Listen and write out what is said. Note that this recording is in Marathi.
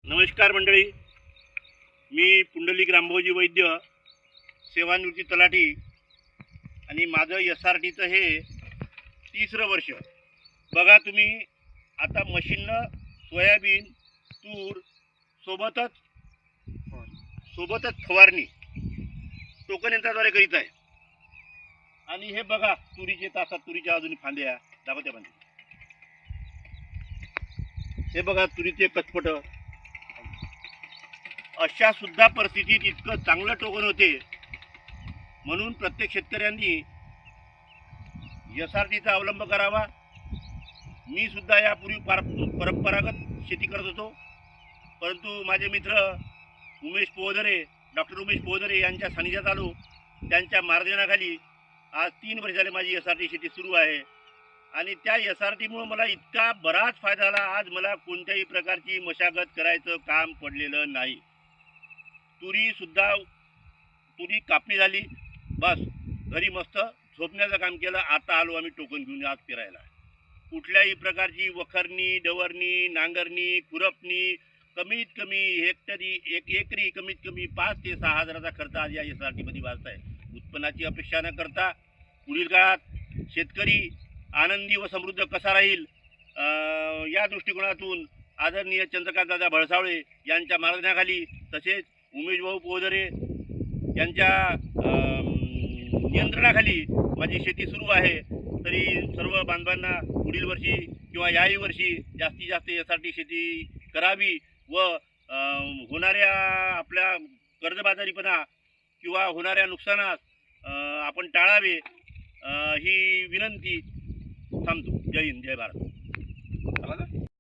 नमस्कार मंडळी, मी पुंडलिक रामभाऊजी वैद्य, सेवानिवृत्ती तलाठी आणि माझं SRTचं हे 3रं वर्ष. बघा तुम्ही आता मशीननं सोयाबीन, तूर सोबतच फवारणी टोकन यंत्राद्वारे करीत आहे. आणि हे बघा तुरीचे तासात तुरीच्या अजून फांद्या दाखवत्या बांधल्या. हे बघा तुरीचे कचपट. अशा सुद्धा परिस्थितीत इतकं चांगलं टोकन होते, म्हणून प्रत्येक शेतकऱ्यांनी SRTचा अवलंब करावा. मी सुद्धा यापूर्वी परंपरागत शेती करत होतो, परंतु माझे मित्र डॉक्टर उमेश पोहदरे यांच्या सानिध्यात आलो. त्यांच्या मार्गदर्शनाखाली आज 3 वर्ष झाले माझी SRT शेती सुरू आहे. आणि त्या SRTमुळे मला इतका बराच फायदा झाला. आज मला कोणत्याही प्रकारची मशागत करायचं काम पडलेलं नाही. तुरी कापणी झाली, बस घरी मस्त झोपण्याचं काम केलं. आता आलो आम्ही टोकन घेऊन आज पेरायला. कुठल्याही प्रकारची वखरणी, डवरणी, नांगरणी, खुरपणी कमीत कमी एकरी कमीत कमी 5 ते 6 हजाराचा खर्च आज या SRTमध्ये वाचत आहे. उत्पन्नाची अपेक्षा न करता पुढील काळात शेतकरी आनंदी व समृद्ध कसा राहील, या दृष्टिकोनातून आदरणीय चंद्रकांतदादा भळसावळे यांच्या मार्गदर्शनाखाली, तसेच उमेश भाऊ पोहदरे यांच्या नियंत्रणाखाली माझी शेती सुरू आहे. तरी सर्व बांधवांना पुढील वर्षी किंवा याही वर्षी जास्तीत जास्त SRT शेती करावी व होणाऱ्या आपल्या कर्जबाजारीपणा किंवा होणाऱ्या नुकसानात आपण टाळावे, ही विनंती. थांबतो. जय हिंद, जय भारत.